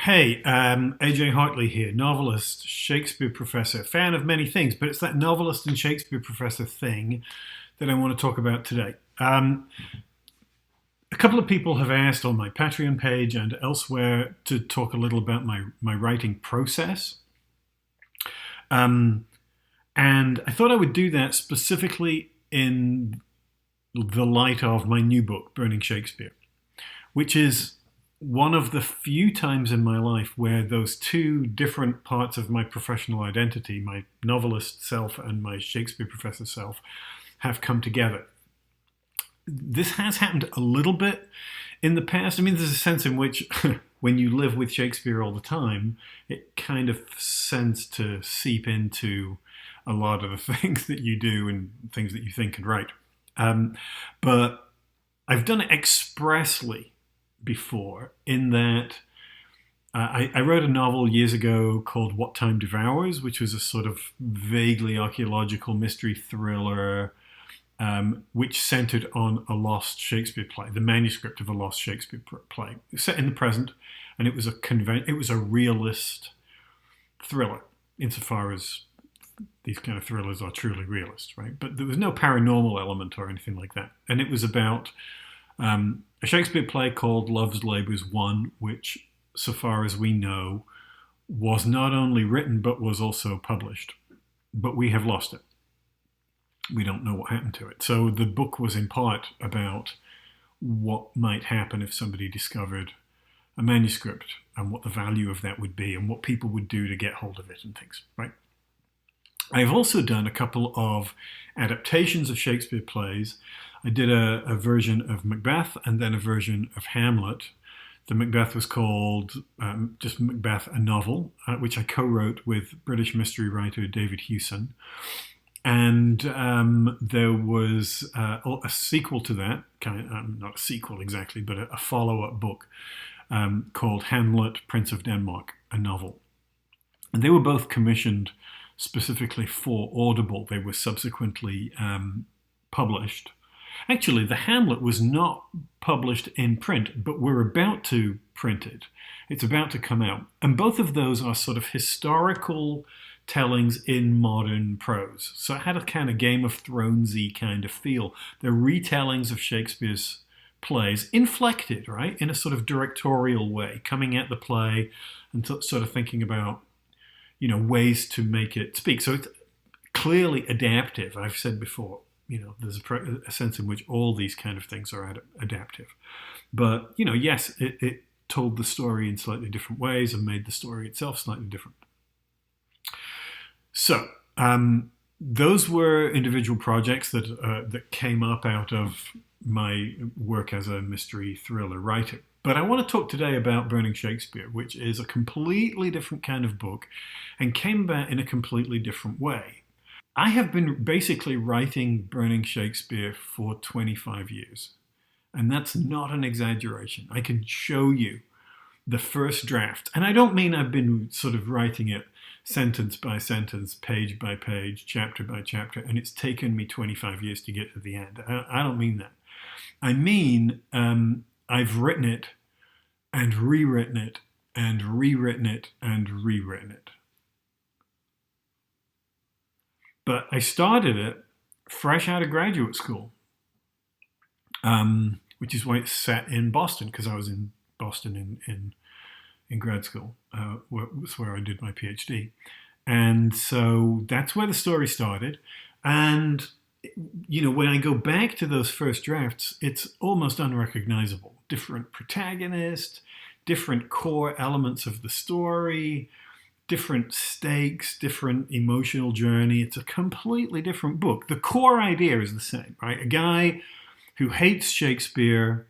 Hey, AJ Hartley here, novelist, Shakespeare professor, fan of many things, but it's that novelist and Shakespeare professor thing that I want to talk about today. A couple of people have asked on my Patreon page and elsewhere to talk a little about my writing process. Um, and I thought I would do that specifically in the light of my new book, Burning Shakespeare, which is one of the few times in my life where those two different parts of my professional identity, my novelist self and my Shakespeare professor self, have come together. This has happened a little bit in the past. I mean, there's a sense in which when you live with Shakespeare all the time, it kind of tends to seep into a lot of the things that you do and things that you think and write. But I've done it expressly before in that I wrote a novel years ago called What Time Devours, which was a sort of vaguely archaeological mystery thriller which centered on a lost Shakespeare play, the manuscript of a lost Shakespeare play, set in the present, and it was a realist thriller, insofar as these kind of thrillers are truly realist, right? But there was no paranormal element or anything like that, and it was about a Shakespeare play called Love's Labour's Won, which, so far as we know, was not only written but was also published. But we have lost it. We don't know what happened to it. So the book was in part about what might happen if somebody discovered a manuscript and what the value of that would be and what people would do to get hold of it and things, right? I've also done a couple of adaptations of Shakespeare plays. I did a version of Macbeth and then a version of Hamlet. The Macbeth was called just Macbeth, a novel, which I co-wrote with British mystery writer David Hewson. And there was a sequel to that, not a sequel exactly, but a follow-up book called Hamlet, Prince of Denmark, a novel. And they were both commissioned specifically for Audible. They were subsequently published. Actually, the Hamlet was not published in print, but we're about to print it. It's about to come out. And both of those are sort of historical tellings in modern prose. So it had a kind of Game of Thrones-y kind of feel. They're retellings of Shakespeare's plays, inflected, right, in a sort of directorial way, coming at the play and sort of thinking about, ways to make it speak. So it's clearly adaptive. I've said before, there's a sense in which all these kind of things are adaptive. But, yes, it told the story in slightly different ways and made the story itself slightly different. So those were individual projects that came up out of my work as a mystery thriller writer. But I want to talk today about Burning Shakespeare, which is a completely different kind of book and came about in a completely different way. I have been basically writing Burning Shakespeare for 25 years. And that's not an exaggeration. I can show you the first draft. And I don't mean I've been sort of writing it sentence by sentence, page by page, chapter by chapter, and it's taken me 25 years to get to the end. I don't mean that. I mean, I've written it and rewritten it and rewritten it and rewritten it. But I started it fresh out of graduate school, which is why it's set in Boston, because I was in Boston in grad school, was where I did my PhD. And so that's where the story started. And, when I go back to those first drafts, it's almost unrecognizable. Different protagonist, different core elements of the story, different stakes, different emotional journey. It's a completely different book. The core idea is the same, right? A guy who hates Shakespeare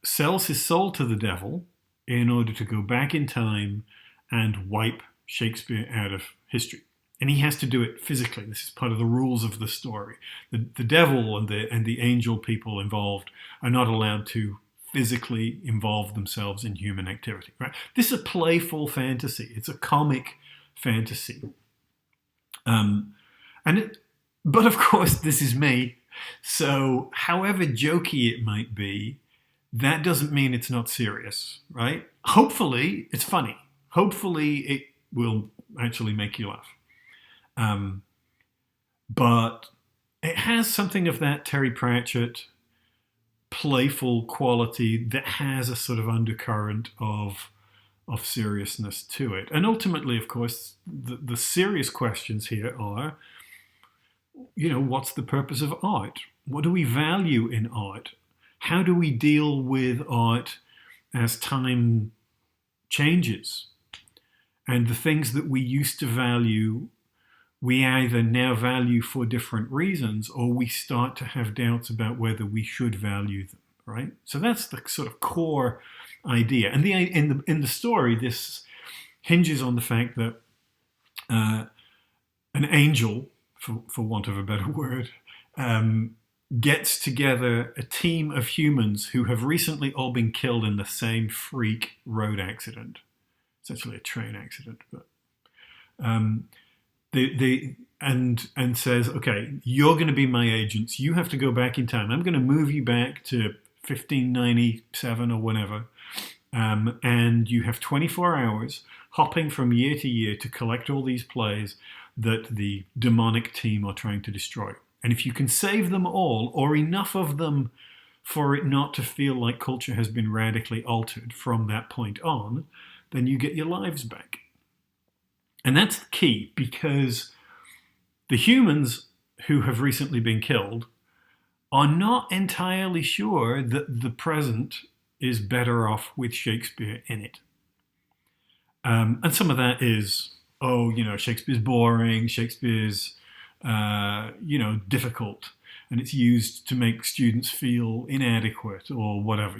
sells his soul to the devil in order to go back in time and wipe Shakespeare out of history. And he has to do it physically. This is part of the rules of the story. The devil and the angel people involved are not allowed to physically involve themselves in human activity. Right? This is a playful fantasy. It's a comic fantasy. But of course, this is me. So however jokey it might be, that doesn't mean it's not serious, right? Hopefully, it's funny. Hopefully, it will actually make you laugh. Um, but it has something of that Terry Pratchett playful quality that has a sort of undercurrent of seriousness to it. And ultimately, of course, the serious questions here are, what's the purpose of art? What do we value in art? How do we deal with art as time changes? And the things that we used to value, we either now value for different reasons, or we start to have doubts about whether we should value them, right? So that's the sort of core idea. And in the story, this hinges on the fact that an angel, for want of a better word, gets together a team of humans who have recently all been killed in the same freak road accident. It's actually a train accident, but and says, okay, you're going to be my agents. You have to go back in time. I'm going to move you back to 1597 or whenever, and you have 24 hours hopping from year to year to collect all these plays that the demonic team are trying to destroy. And if you can save them all, or enough of them for it not to feel like culture has been radically altered from that point on, then you get your lives back. And that's the key, because the humans who have recently been killed are not entirely sure that the present is better off with Shakespeare in it. And some of that is, Shakespeare's boring, Shakespeare's, difficult, and it's used to make students feel inadequate or whatever,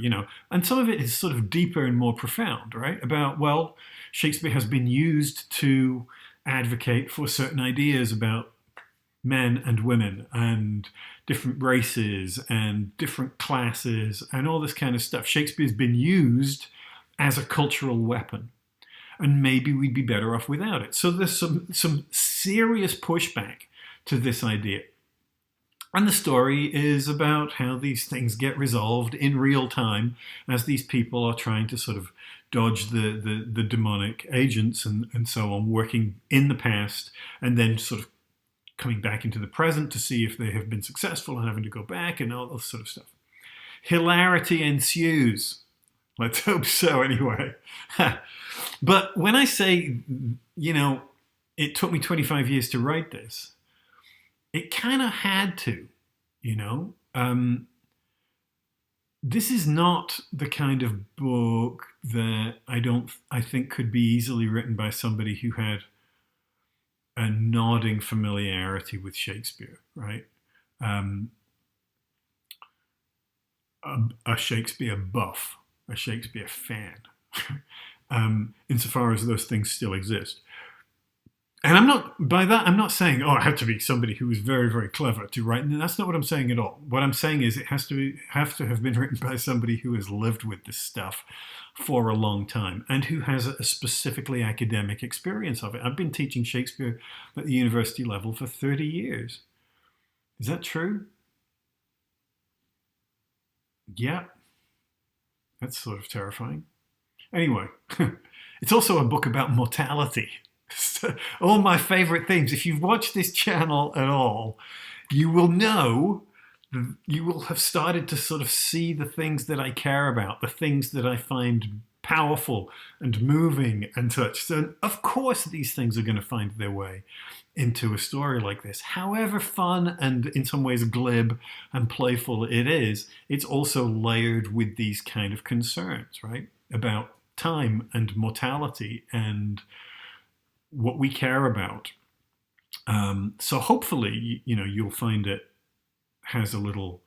And some of it is sort of deeper and more profound, right? About, well, Shakespeare has been used to advocate for certain ideas about men and women and different races and different classes and all this kind of stuff. Shakespeare's been used as a cultural weapon, and maybe we'd be better off without it. So there's some serious pushback to this idea. And the story is about how these things get resolved in real time as these people are trying to sort of dodge the demonic agents and so on, working in the past and then sort of coming back into the present to see if they have been successful and having to go back and all this sort of stuff. Hilarity ensues. Let's hope so, anyway. But when I say, it took me 25 years to write this, it kind of had to, This is not the kind of book that I think could be easily written by somebody who had a nodding familiarity with Shakespeare, right? A Shakespeare buff, a Shakespeare fan, insofar as those things still exist. And I'm not saying, it had to be somebody who was very, very clever to write. And that's not what I'm saying at all. What I'm saying is it have to have been written by somebody who has lived with this stuff for a long time and who has a specifically academic experience of it. I've been teaching Shakespeare at the university level for 30 years. Is that true? Yeah. That's sort of terrifying. Anyway, it's also a book about mortality. All my favorite things. If you've watched this channel at all, you will know, you will have started to sort of see the things that I care about, the things that I find powerful and moving and such. So of course these things are going to find their way into a story like this. However fun and in some ways glib and playful it is, it's also layered with these kind of concerns, right? About time and mortality and what we care about. So hopefully, you'll find it has a little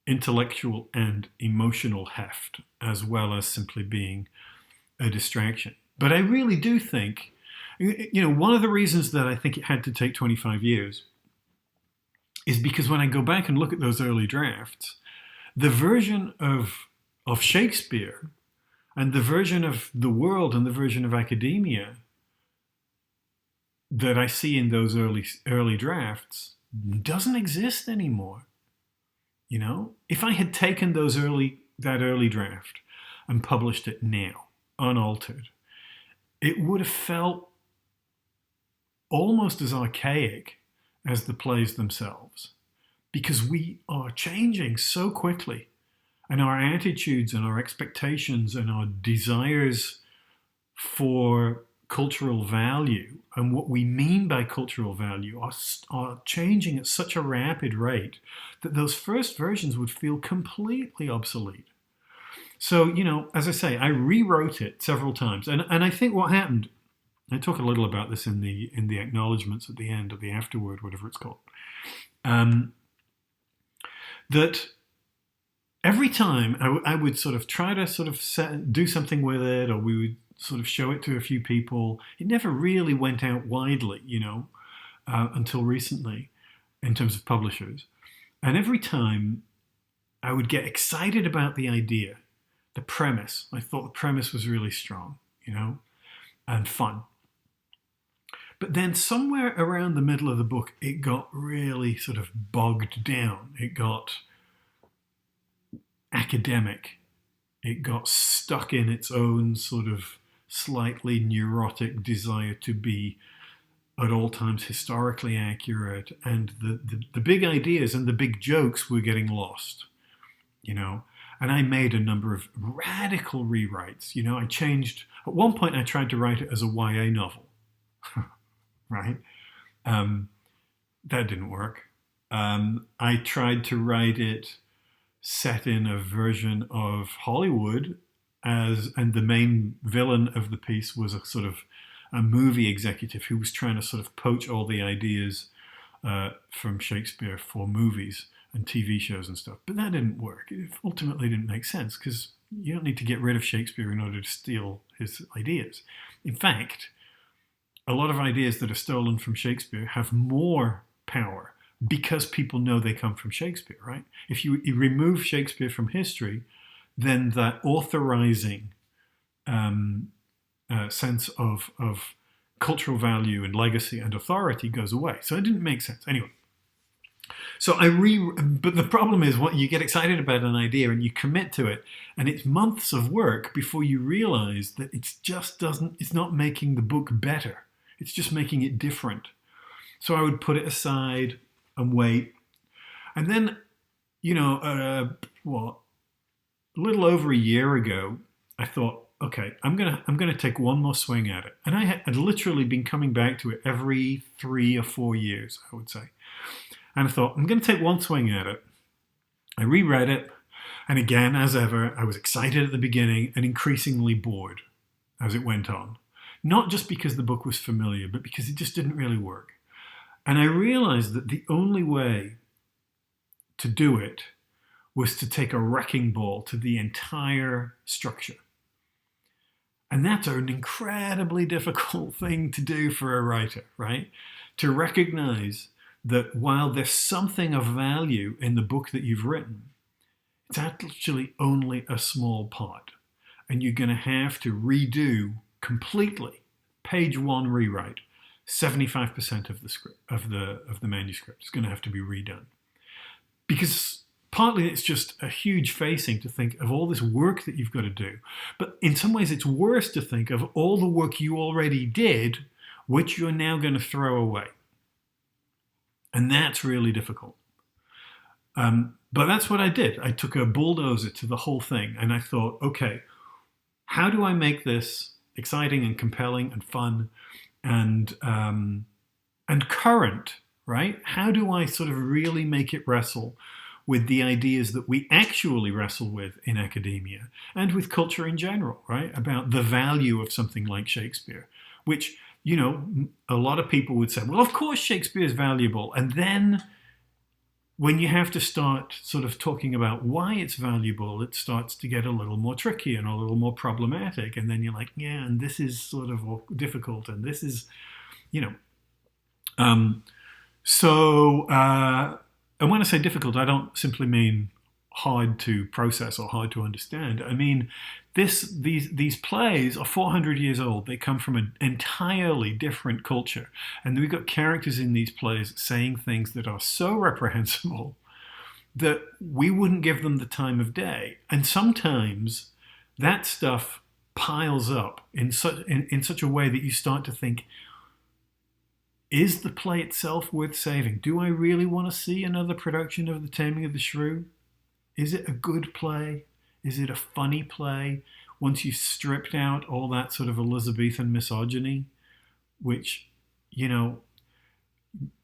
intellectual and emotional heft, as well as simply being a distraction. But I really do think, one of the reasons that I think it had to take 25 years is because when I go back and look at those early drafts, the version of Shakespeare and the version of the world and the version of academia that I see in those early drafts doesn't exist anymore. If I had taken that early draft and published it now, unaltered, it would have felt almost as archaic as the plays themselves, because we are changing so quickly, and our attitudes and our expectations and our desires for cultural value and what we mean by cultural value are changing at such a rapid rate that those first versions would feel completely obsolete. So, as I say, I rewrote it several times. And I think what happened, I talk a little about this in the acknowledgements at the end, or the afterword, whatever it's called, that every time I would sort of try to sort of do something with it, or we would sort of show it to a few people. It never really went out widely, until recently in terms of publishers. And every time I would get excited about the idea, the premise. I thought the premise was really strong, and fun. But then somewhere around the middle of the book, it got really sort of bogged down. It got academic. It got stuck in its own sort of slightly neurotic desire to be at all times historically accurate, and the big ideas and the big jokes were getting lost, and I made a number of radical rewrites. I changed, at one point I tried to write it as a YA novel, right? That didn't work. I tried to write it set in a version of Hollywood, and the main villain of the piece was a sort of a movie executive who was trying to sort of poach all the ideas from Shakespeare for movies and TV shows and stuff. But that didn't work. It ultimately didn't make sense, because you don't need to get rid of Shakespeare in order to steal his ideas. In fact, a lot of ideas that are stolen from Shakespeare have more power because people know they come from Shakespeare, right? If you remove Shakespeare from history, then that authorizing sense of cultural value and legacy and authority goes away. So it didn't make sense. Anyway, so but the problem is, what you get excited about an idea and you commit to it, and it's months of work before you realize that it's not making the book better. It's just making it different. So I would put it aside and wait. And then, a little over a year ago, I thought, okay, I'm gonna take one more swing at it. And I had literally been coming back to it every 3 or 4 years, I would say. And I thought, I'm gonna take one swing at it. I reread it, and again, as ever, I was excited at the beginning and increasingly bored as it went on. Not just because the book was familiar, but because it just didn't really work. And I realized that the only way to do it was to take a wrecking ball to the entire structure. And that's an incredibly difficult thing to do for a writer, right? To recognize that while there's something of value in the book that you've written, it's actually only a small part. And you're going to have to redo completely, page one rewrite, 75% of the script, of the manuscript is going to have to be redone. Because partly it's just a huge facing to think of all this work that you've got to do. But in some ways it's worse to think of all the work you already did, which you're now going to throw away. And that's really difficult. But that's what I did. I took a bulldozer to the whole thing, and I thought, okay, how do I make this exciting and compelling and fun and current, right? How do I sort of really make it wrestle with the ideas that we actually wrestle with in academia and with culture in general, right? About the value of something like Shakespeare, which, a lot of people would say, well, of course Shakespeare is valuable. And then when you have to start sort of talking about why it's valuable, it starts to get a little more tricky and a little more problematic. And then you're like, yeah, and this is sort of difficult. And this is, and when I say difficult, I don't simply mean hard to process or hard to understand. I mean, these plays are 400 years old. They come from an entirely different culture. And we've got characters in these plays saying things that are so reprehensible that we wouldn't give them the time of day. And sometimes that stuff piles up in such a way that you start to think, is the play itself worth saving? Do I really want to see another production of The Taming of the Shrew? Is it a good play? Is it a funny play? Once you've stripped out all that sort of Elizabethan misogyny, which, you know,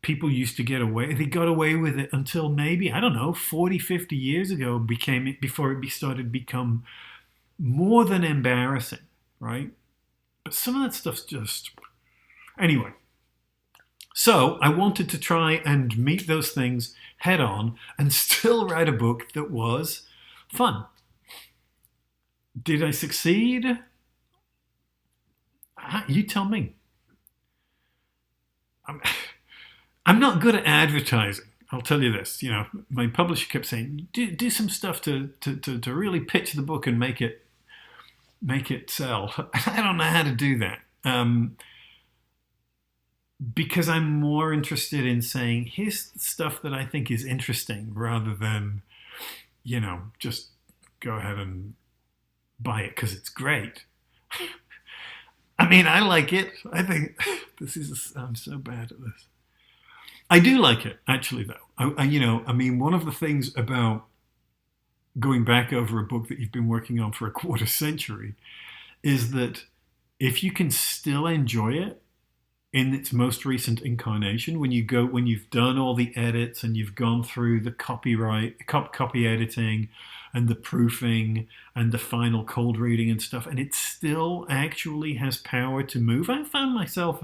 people used to get away, they got away with it until maybe, I don't know, 40, 50 years ago before it started to become more than embarrassing, right? But some of that stuff's just... Anyway, so I wanted to try and meet those things head on and still write a book that was fun. Did I succeed? You tell me. I'm not good at advertising. I'll tell you this. You know, my publisher kept saying, do some stuff to really pitch the book and make it sell. I don't know how to do that. Because I'm more interested in saying, here's stuff that I think is interesting, rather than, you know, just go ahead and buy it because it's great. I mean, I like it. I think I'm so bad at this. I do like it, actually, though. I mean, one of the things about going back over a book that you've been working on for a quarter century is that if you can still enjoy it in its most recent incarnation, when you've done all the edits and you've gone through the copy editing and the proofing and the final cold reading and stuff, and it still actually has power to move, I found myself,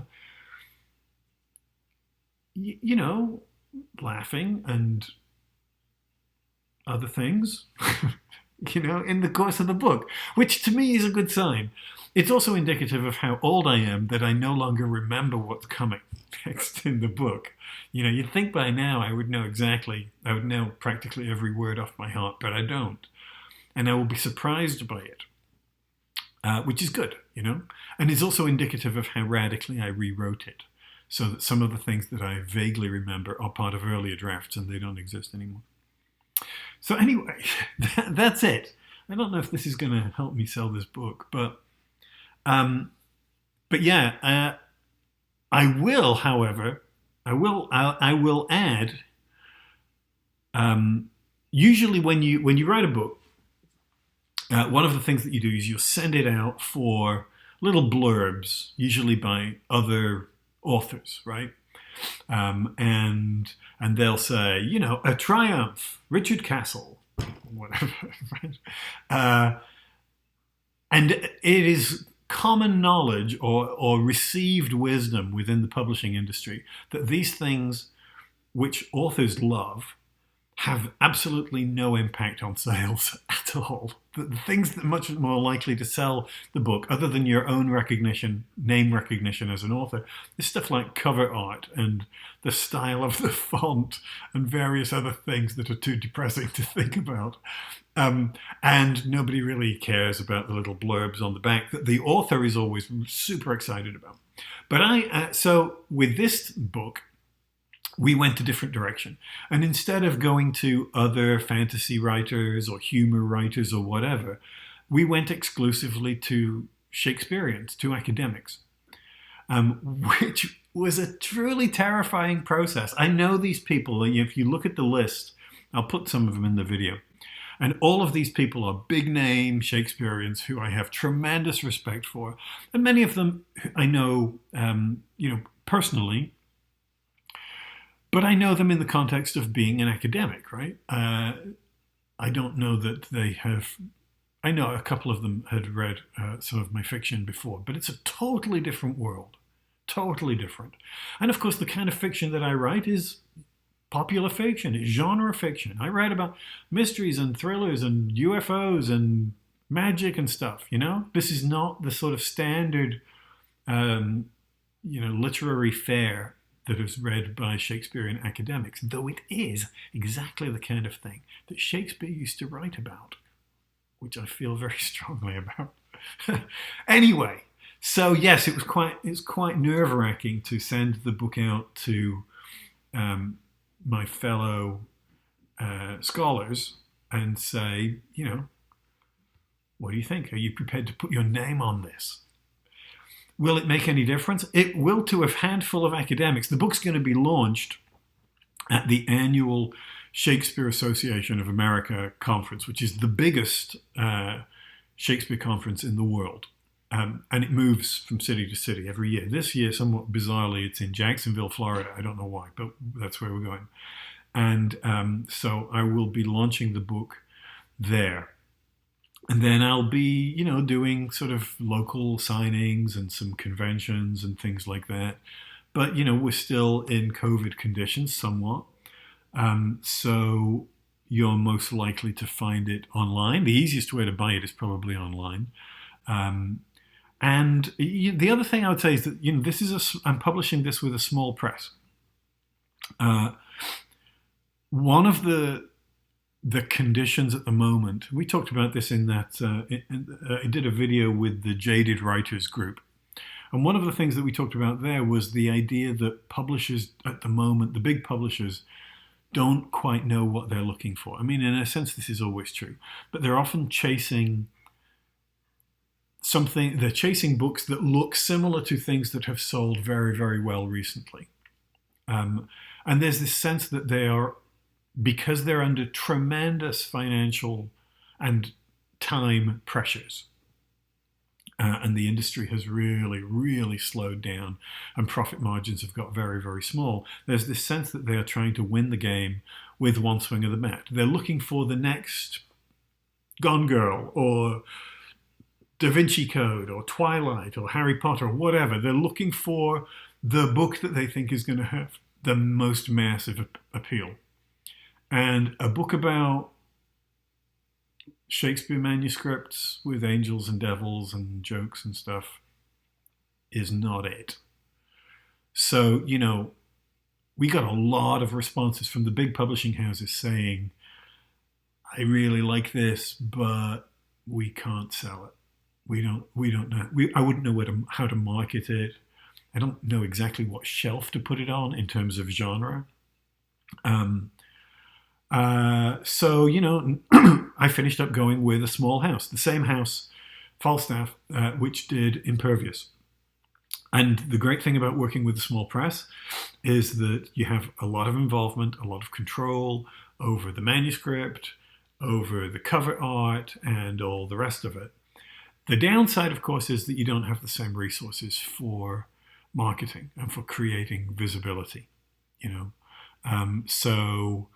you know, laughing and other things, you know, in the course of the book, which to me is a good sign. It's also indicative of how old I am, that I no longer remember what's coming next in the book. You know, you'd think by now I would know practically every word off my heart, but I don't. And I will be surprised by it, which is good, you know. And it's also indicative of how radically I rewrote it, so that some of the things that I vaguely remember are part of earlier drafts and they don't exist anymore. So anyway, that's it. I don't know if this is going to help me sell this book, but yeah, I will, however, I will add. Usually, when you write a book, one of the things that you do is you'll send it out for little blurbs, usually by other authors, right? And they'll say, you know, a triumph, Richard Castle, whatever, right? And it is common knowledge or received wisdom within the publishing industry that these things, which authors love, have absolutely no impact on sales at all. The things that are much more likely to sell the book, other than your own recognition, name recognition as an author, is stuff like cover art and the style of the font and various other things that are too depressing to think about. And nobody really cares about the little blurbs on the back that the author is always super excited about. But so with this book, we went a different direction. And instead of going to other fantasy writers or humor writers or whatever, we went exclusively to Shakespeareans, to academics, which was a truly terrifying process. I know these people, if you look at the list, I'll put some of them in the video, and all of these people are big name Shakespeareans who I have tremendous respect for. And many of them I know, personally, but I know them in the context of being an academic, right? I don't know that they have... I know a couple of them had read some of my fiction before, but it's a totally different world. Totally different. And of course, the kind of fiction that I write is popular fiction, is genre fiction. I write about mysteries and thrillers and UFOs and magic and stuff, you know? This is not the sort of standard, literary fare that is read by Shakespearean academics, though it is exactly the kind of thing that Shakespeare used to write about, which I feel very strongly about. Anyway, so yes, it was quite nerve-wracking to send the book out to my fellow scholars and say, What do you think? Are you prepared to put your name on this? Will it make any difference? It will to a handful of academics. The book's going to be launched at the annual Shakespeare Association of America conference, which is the biggest Shakespeare conference in the world. And it moves from city to city every year. This year, somewhat bizarrely, it's in Jacksonville, Florida. I don't know why, but that's where we're going. And so I will be launching the book there. And then I'll be, doing sort of local signings and some conventions and things like that. But, we're still in COVID conditions somewhat. So you're most likely to find it online. The easiest way to buy it is probably online. And the other thing I would say is that, I'm publishing this with a small press. One of the conditions at the moment, we talked about this in that, I did a video with the Jaded Writers group. And one of the things that we talked about there was the idea that publishers at the moment, the big publishers, don't quite know what they're looking for. I mean, in a sense, this is always true, but they're often chasing they're chasing books that look similar to things that have sold very, very well recently. And there's this sense that because they're under tremendous financial and time pressures, and the industry has really, really slowed down and profit margins have got very, very small, there's this sense that they are trying to win the game with one swing of the bat. They're looking for the next Gone Girl or Da Vinci Code or Twilight or Harry Potter or whatever. They're looking for the book that they think is going to have the most massive appeal. And a book about Shakespeare manuscripts with angels and devils and jokes and stuff is not it. So, we got a lot of responses from the big publishing houses saying, I really like this, but we can't sell it. We don't know. I wouldn't know how to market it. I don't know exactly what shelf to put it on in terms of genre. So, I finished up going with a small house, the same house, Falstaff, which did Impervious. And the great thing about working with a small press is that you have a lot of involvement, a lot of control over the manuscript, over the cover art, and all the rest of it. The downside, of course, is that you don't have the same resources for marketing and for creating visibility, So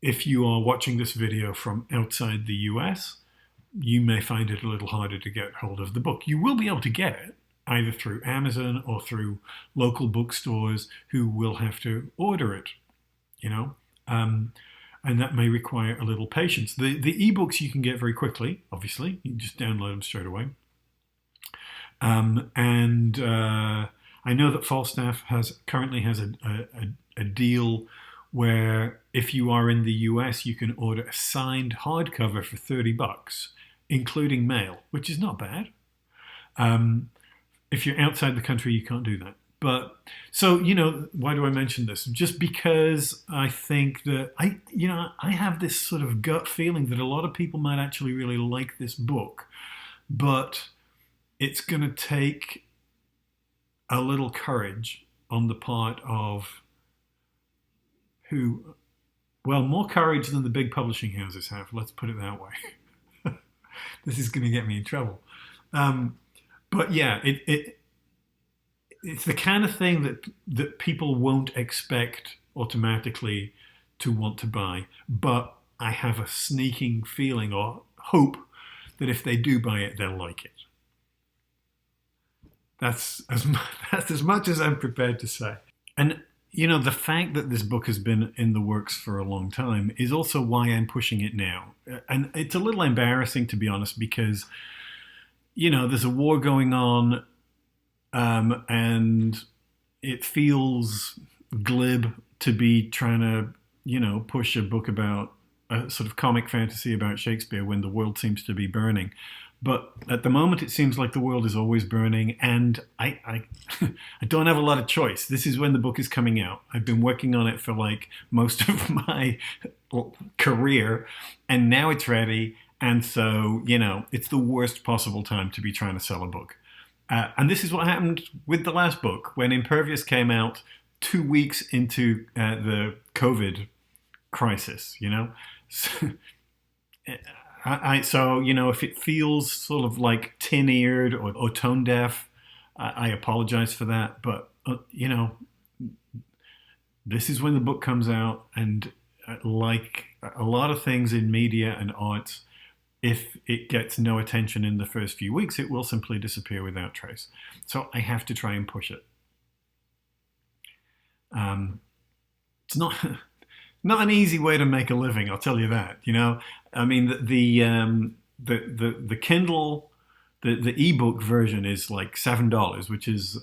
if you are watching this video from outside the US, you may find it a little harder to get hold of the book. You will be able to get it either through Amazon or through local bookstores who will have to order it, and that may require a little patience. The ebooks you can get very quickly, obviously. You can just download them straight away. I know that Falstaff currently has a deal where if you are in the US, you can order a signed hardcover for $30, including mail, which is not bad. If you're outside the country, you can't do that. But so, why do I mention this? Just because I think that I have this sort of gut feeling that a lot of people might actually really like this book, but it's going to take a little courage on the part of more courage than the big publishing houses have. Let's put it that way. This is going to get me in trouble. But yeah, it's the kind of thing that people won't expect automatically to want to buy. But I have a sneaking feeling or hope that if they do buy it, they'll like it. That's as much as I'm prepared to say. And the fact that this book has been in the works for a long time is also why I'm pushing it now. And it's a little embarrassing, to be honest, because, there's a war going on, and it feels glib to be trying to, push a book about a sort of comic fantasy about Shakespeare when the world seems to be burning. But at the moment, it seems like the world is always burning, and I don't have a lot of choice. This is when the book is coming out. I've been working on it for most of my career, and now it's ready, And so, it's the worst possible time to be trying to sell a book. And this is what happened with the last book. When Impervious came out 2 weeks into the COVID crisis, So, if it feels sort of like tin-eared or tone deaf, I apologize for that. But, this is when the book comes out. And like a lot of things in media and arts, if it gets no attention in the first few weeks, it will simply disappear without trace. So I have to try and push it. It's not not an easy way to make a living, I'll tell you that. I mean, the Kindle, the ebook version is like $7, which is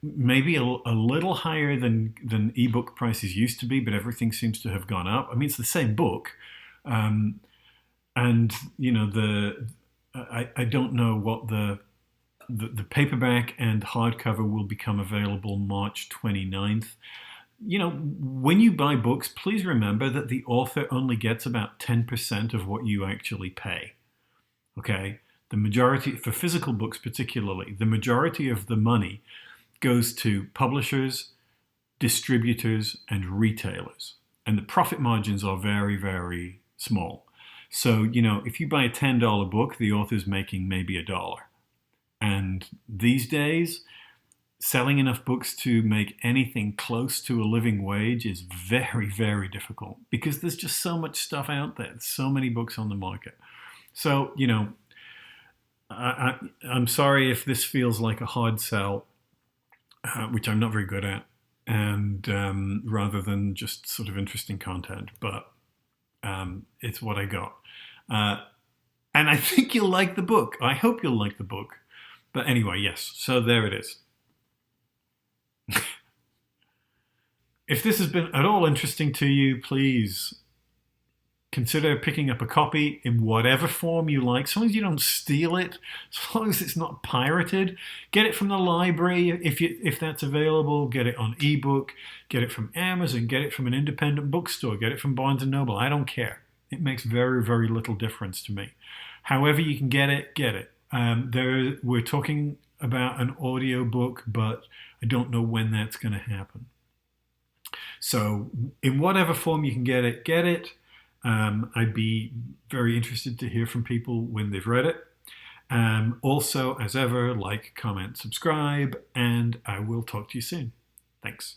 maybe a little higher than ebook prices used to be, but everything seems to have gone up. I mean, it's the same book, and I don't know what the paperback and hardcover will become available March 29th. When you buy books, please remember that the author only gets about 10% of what you actually pay. Okay? The majority, for physical books particularly, the majority of the money goes to publishers, distributors, and retailers. And the profit margins are very, very small. So, if you buy a $10 book, the author's making maybe $1. And these days, selling enough books to make anything close to a living wage is very, very difficult because there's just so much stuff out there. There's so many books on the market. So, I'm sorry if this feels like a hard sell, which I'm not very good at, and rather than just sort of interesting content, but it's what I got. And I think you'll like the book. I hope you'll like the book. But anyway, yes, so there it is. If this has been at all interesting to you, please consider picking up a copy in whatever form you like. As long as you don't steal it, as long as it's not pirated, get it from the library if that's available. Get it on ebook, get it from Amazon, get it from an independent bookstore, get it from Barnes & Noble. I don't care. It makes very, very little difference to me. However you can get it, get it. We're talking about an audio book, but I don't know when that's going to happen. So in whatever form you can get it, get it. I'd be very interested to hear from people when they've read it. Also, as ever, like, comment, subscribe, and I will talk to you soon. Thanks.